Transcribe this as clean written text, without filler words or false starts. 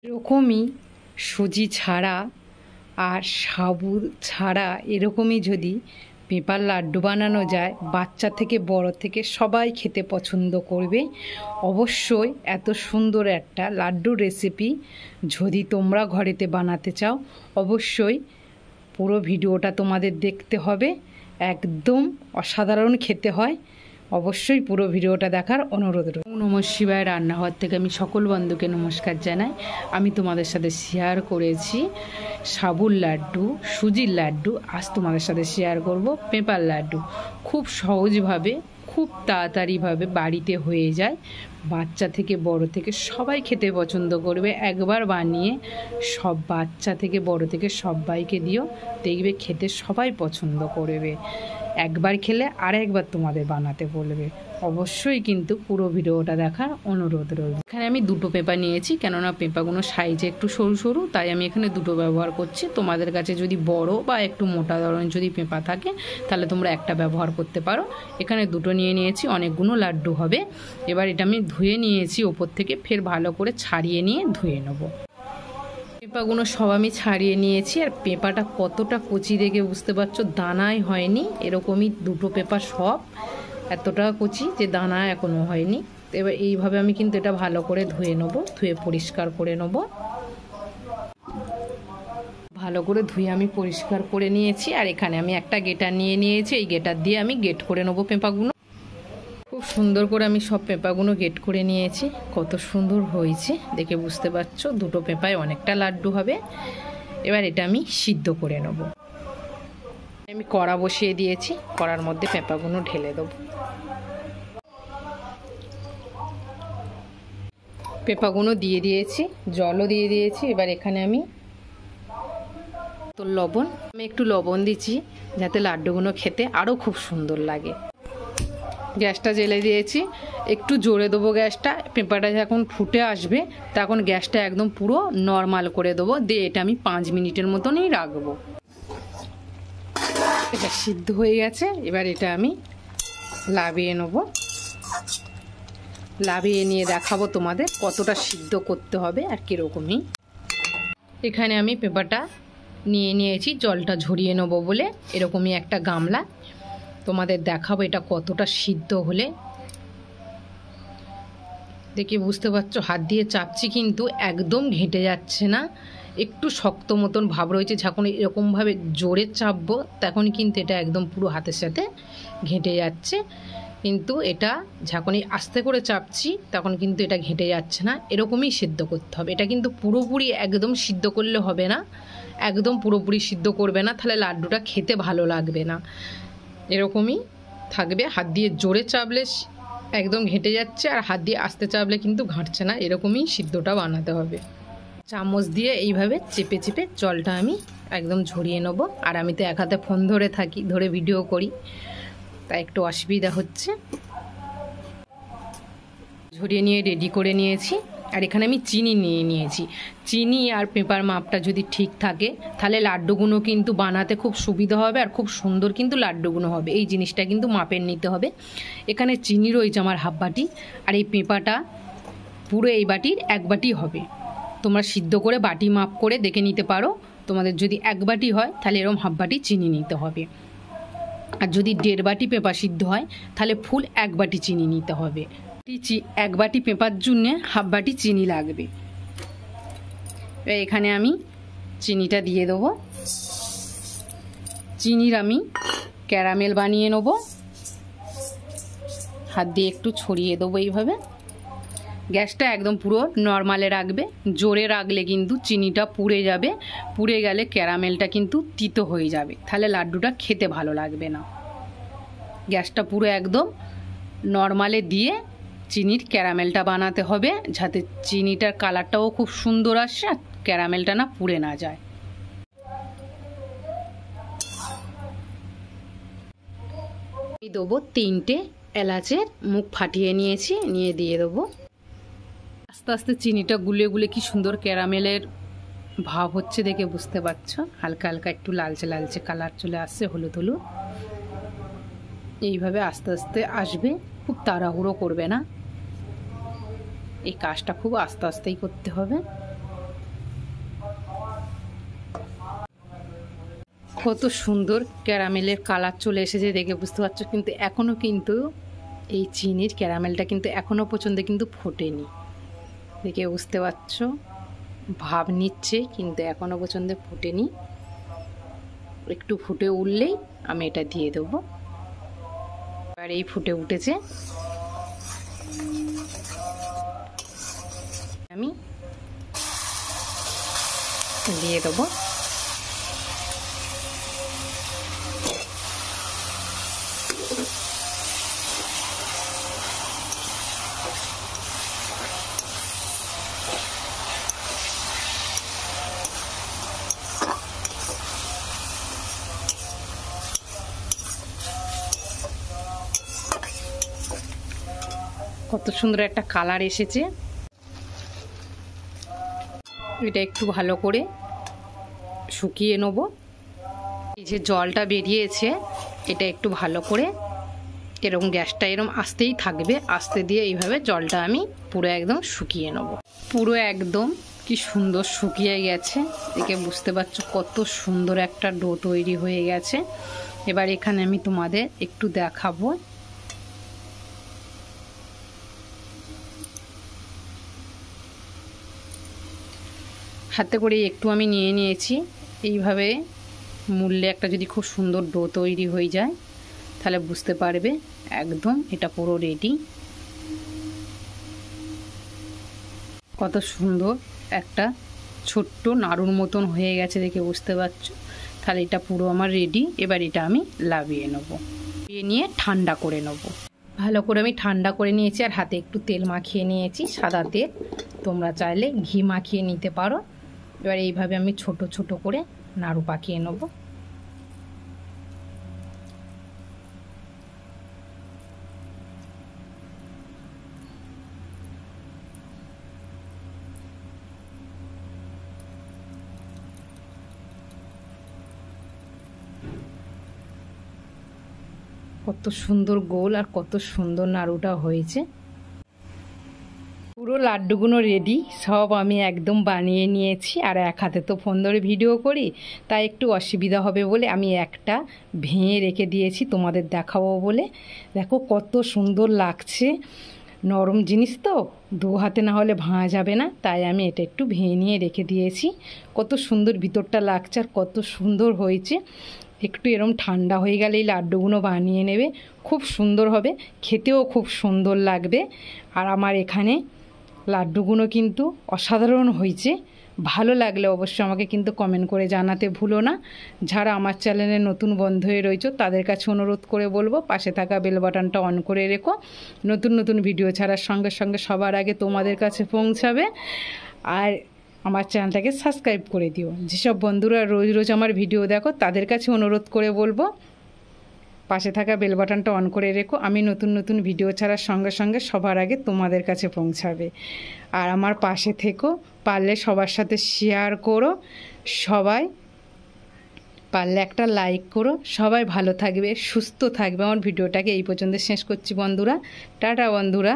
এরকমই সুজি ছাড়া আর সাবু ছাড়া এরকমই যদি পেঁপার লাড্ডু বানানো যায়, বাচ্চা থেকে বড় থেকে সবাই খেতে পছন্দ করবে। অবশ্যই এত সুন্দর একটা লাড্ডুর রেসিপি যদি তোমরা ঘরেতে বানাতে চাও, অবশ্যই পুরো ভিডিওটা তোমাদের দেখতে হবে। একদম অসাধারণ খেতে হয়। অবশ্যই পুরো ভিডিওটা দেখার অনুরোধ রইল। নমঃ শিবায় রান্নাঘর থেকে আমি সকল বন্ধুকে নমস্কার জানাই। আমি তোমাদের সাথে শেয়ার করেছি সাবুর লাড্ডু, সুজির লাড্ডু। আজ তোমাদের সাথে শেয়ার করব পেঁপার লাড্ডু। খুব সহজভাবে, খুব তাড়াতাড়িভাবে বাড়িতে হয়ে যায়। বাচ্চা থেকে বড় থেকে সবাই খেতে পছন্দ করবে। একবার বানিয়ে সব বাচ্চা থেকে বড় থেকে সবাইকে দিও, দেখবে খেতে সবাই পছন্দ করবে। একবার খেলে আরেকবার তোমাদের বানাতে বলবে। অবশ্যই কিন্তু পুরো ভিডিওটা দেখার অনুরোধ রইল। এখানে আমি দুটো পেঁপা নিয়েছি, কেননা পেঁপাগুলো সাইজে একটু সরু সরু, তাই আমি এখানে দুটো ব্যবহার করছি। তোমাদের কাছে যদি বড় বা একটু মোটা ধরনের যদি পেঁপা থাকে তাহলে তোমরা একটা ব্যবহার করতে পারো। এখানে দুটো নিয়ে নিয়েছি, অনেকগুলো লাড্ডু হবে। এবার এটা আমি ধুয়ে নিয়েছি ওপর থেকে, ফের ভালো করে ছাড়িয়ে নিয়ে ধুয়ে নেবো। পেঁপাগুলো সব আমি ছাড়িয়ে নিয়েছি। আর পেঁপাটা কতটা কচি দেখে বুঝতে পারছো, দানাই হয়নি। এরকমই দুটো পেঁপা সব এতটা কচি যে দানা এখনো হয়নি। এবার এইভাবে আমি কিন্তু এটা ভালো করে ধুয়ে নেব, ধুয়ে পরিষ্কার করে নেব। ভালো করে ধুয়ে আমি পরিষ্কার করে নিয়েছি। আর এখানে আমি একটা গেটার নিয়ে নিয়েছি, এই গেটার দিয়ে আমি গেট করে নেবো পেঁপাগুলো। খুব সুন্দর করে আমি সব পেঁপাগুলো গেট করে নিয়েছি। কত সুন্দর হয়েছে দেখে বুঝতে পারছো, দুটো পেঁপায় অনেকটা লাড্ডু হবে। এবার এটা আমি সিদ্ধ করে নেব। আমি কড়া বসিয়ে দিয়েছি, কড়ার মধ্যে পেঁপাগুলো ঢেলে দেবো। পেঁপাগুলো দিয়ে দিয়েছি, জলও দিয়ে দিয়েছি। এবার এখানে আমি লবণ, আমি একটু লবণ দিচ্ছি যাতে লাড্ডুগুলো খেতে আরও খুব সুন্দর লাগে। গ্যাসটা জ্বেলে দিয়েছি, একটু জোরে দেবো গ্যাসটা। পেঁপাটা যখন ফুটে আসবে তখন গ্যাসটা একদম পুরো নর্মাল করে দেবো, দিয়ে এটা আমি 5 মিনিটের মতনই রাখবো। এটা সিদ্ধ হয়ে গেছে। এবার এটা আমি লাভিয়ে নেব। লাভিয়ে নিয়ে দেখাবো তোমাদের কতটা সিদ্ধ করতে হবে আর কীরকমই। এখানে আমি পেঁপাটা নিয়ে নিয়েছি জলটা ঝরিয়ে নেবো বলে, এরকমই একটা গামলা। তোমাদের দেখাবো এটা কতটা সিদ্ধ হলে। দেখে বুঝতে পারছো, হাত দিয়ে চাপছি কিন্তু একদম ঘেঁটে যাচ্ছে না। একটু শক্ত মতন ভাব রয়েছে। যখন এরকমভাবে জোরে চাপবো তখন কিন্তু এটা একদম পুরো হাতের সাথে ঘেঁটে যাচ্ছে। কিন্তু এটা যখনই আস্তে করে চাপছি তখন কিন্তু এটা ঘেঁটে যাচ্ছে না। এরকমই সিদ্ধ করতে হবে। এটা কিন্তু পুরোপুরি একদম সিদ্ধ করলে হবে না, একদম পুরোপুরি সিদ্ধ করবে না, তাহলে লাড্ডুটা খেতে ভালো লাগবে না। এরকমই থাকবে। হাত দিয়ে জোরে চাপলে একদম ঘেঁটে যাচ্ছে, আর হাত দিয়ে আস্তে চাপলে কিন্তু ঘাঁটছে না। এরকমই সিদ্ধটা বানাতে হবে। চামচ দিয়ে এইভাবে চেপে চেপে জলটা আমি একদম ঝরিয়ে নেব। আর আমি তো এক হাতে ফোন ধরে থাকি, ধরে ভিডিও করি, তাই একটু অসুবিধা হচ্ছে। ঝরিয়ে নিয়ে রেডি করে নিয়েছি। আর এখানে আমি চিনি নিয়ে নিয়েছি। চিনি আর পেঁপার মাপটা যদি ঠিক থাকে তাহলে লাড্ডুগুলো কিন্তু বানাতে খুব সুবিধা হবে, আর খুব সুন্দর কিন্তু লাড্ডুগুলো হবে। এই জিনিসটা কিন্তু মাপের নিতে হবে। এখানে চিনি রয়েছে আমার হাফ বাটি, আর এই পেঁপাটা পুরো এই বাটির 1 বাটি হবে। তোমরা সিদ্ধ করে বাটি মাপ করে দেখে নিতে পারো। তোমাদের যদি 1 বাটি হয় তাহলে এরকম হাফ বাটি চিনি নিতে হবে। আর যদি 1.5 বাটি পেঁপা সিদ্ধ হয় তাহলে ফুল 1 বাটি চিনি নিতে হবে। 1 বাটি পেঁপার জন্য হাফ বাটি চিনি লাগবে। এখানে আমি চিনিটা দিয়ে দেবো। চিনির আমি ক্যারামেল বানিয়ে নেব। হাত দিয়ে একটু ছড়িয়ে দেবো এইভাবে। গ্যাসটা একদম পুরো নর্মালে রাখবে। জোরে রাখলে কিন্তু চিনিটা পুড়ে যাবে, পুড়ে গেলে ক্যারামেলটা কিন্তু তিতো হয়ে যাবে, তাহলে লাড্ডুটা খেতে ভালো লাগবে না। গ্যাসটা পুরো একদম নর্মালে দিয়ে চিনির ক্যারামেলটা বানাতে হবে, যাতে চিনিটার কালারটাও খুব সুন্দর আসে আর ক্যারামেলটা না পুড়ে না যায়। দেবো 3টে এলাচের মুখ ফাটিয়ে নিয়েছি, নিয়ে দিয়ে দেবো। আস্তে আস্তে চিনিটা গুলে গুলে কি সুন্দর ক্যারামেলের ভাব হচ্ছে দেখে বুঝতে পারছো। হালকা হালকা একটু লালচে লালচে কালার চলে আসছে, হলুদ হলুদ। এইভাবে আস্তে আস্তে আসবে, খুব তাড়াহুড়ো করবে না। এই কাজটা খুব আস্তে আস্তেই করতে হবে। কত সুন্দর ক্যারামেলের কালার চলে এসেছে, দেখে বুঝতে পারছো। কিন্তু এখনও কিন্তু এই চিনির ক্যারামেলটা কিন্তু এখনও পর্যন্ত কিন্তু ফোটেনি, দেখে বুঝতে পারছো। ভাব নিচ্ছে কিন্তু এখনও পর্যন্ত ফোটেনি। একটু ফুটে উঠলেই আমি এটা দিয়ে দেবো। আর এই ফুটে উঠেছে, আমি দিয়ে দেবো। কত সুন্দর একটা কালার এসেছে। এটা একটু ভালো করে শুকিয়ে নেব। এই যে জলটা বেরিয়েছে, এটা একটু ভালো করে এরকম গ্যাসটা এরকম আস্তেই থাকবে, আস্তে দিয়ে এইভাবে জলটা আমি পুরো একদম শুকিয়ে নেব। পুরো একদম কি সুন্দর শুকিয়ে গেছে, দেখে বুঝতে পারছো কত সুন্দর একটা ডো তৈরি হয়ে গেছে। এবার এখানে আমি তোমাদের একটু দেখাবো। হাতে করে একটু আমি নিয়ে নিয়েছি। এইভাবে মুড়লে একটা যদি খুব সুন্দর ডো তৈরি হয়ে যায়, তাহলে বুঝতে পারবে একদম এটা পুরো রেডি। কত সুন্দর একটা ছোট্ট নাড়ুর মতন হয়ে গেছে, দেখে বুঝতে পারছো। তাহলে এটা পুরো আমার রেডি। এবার এটা আমি লাভিয়ে নেবো, নিয়ে ঠান্ডা করে নেবো। ভালো করে আমি ঠান্ডা করে নিয়েছি, আর হাতে একটু তেল মাখিয়ে নিয়েছি, সাদা তেল। তোমরা চাইলে ঘি মাখিয়ে নিতে পারো। এবার এইভাবে আমি ছোট ছোট করে নাড়ু পাকিয়ে নেব। কত সুন্দর গোল আর কত সুন্দর নাড়ুটা হয়েছে। পুরো লাড্ডুগুলো রেডি, সব আমি একদম বানিয়ে নিয়েছি। আর এক হাতে তো ফোন ধরে ভিডিও করি, তাই একটু অসুবিধা হবে বলে আমি একটা ভেঙে রেখে দিয়েছি তোমাদের দেখাবো বলে। দেখো কত সুন্দর লাগছে, নরম জিনিস তো, দু হাতে না হলে ভাঙা যাবে না, তাই আমি এটা একটু ভেঙে নিয়ে রেখে দিয়েছি। কত সুন্দর ভিতরটা লাগছে আর কত সুন্দর হয়েছে। একটু এরম ঠান্ডা হয়ে গেলে এই লাড্ডুগুলো বানিয়ে নেবে, খুব সুন্দর হবে, খেতেও খুব সুন্দর লাগবে। আর আমার এখানে লাড্ডুগুলো কিন্তু অসাধারণ হয়েছে। ভালো লাগলে অবশ্যই আমাকে কিন্তু কমেন্ট করে জানাতে ভুলো না। যারা আমার চ্যানেলে নতুন বন্ধু হয়ে রয়েছে তাদের কাছে অনুরোধ করে বলবো, পাশে থাকা বেল বাটনটা অন করে রেখো। নতুন নতুন ভিডিও ছাড়ার সঙ্গে সঙ্গে সবার আগে তোমাদের কাছে পৌঁছাবে। আর আমার চ্যানেলটাকে সাবস্ক্রাইব করে দিও। যেসব বন্ধুরা রোজ রোজ আমার ভিডিও দেখো তাদের কাছে অনুরোধ করে বলবো, পাশে থাকা বেল বাটনটা অন করে রেখো। আমি নতুন নতুন ভিডিও ছাড়ার সঙ্গে সঙ্গে সবার আগে তোমাদের কাছে পৌঁছাবে। আর আমার পাশে থেকো, পারলে সবার সাথে শেয়ার করো, সবাই পারলে একটা লাইক করো। সবাই ভালো থাকবে, সুস্থ থাকবে। আমার ভিডিওটাকে এই পর্যন্ত শেষ করছি বন্ধুরা। টাটা বন্ধুরা।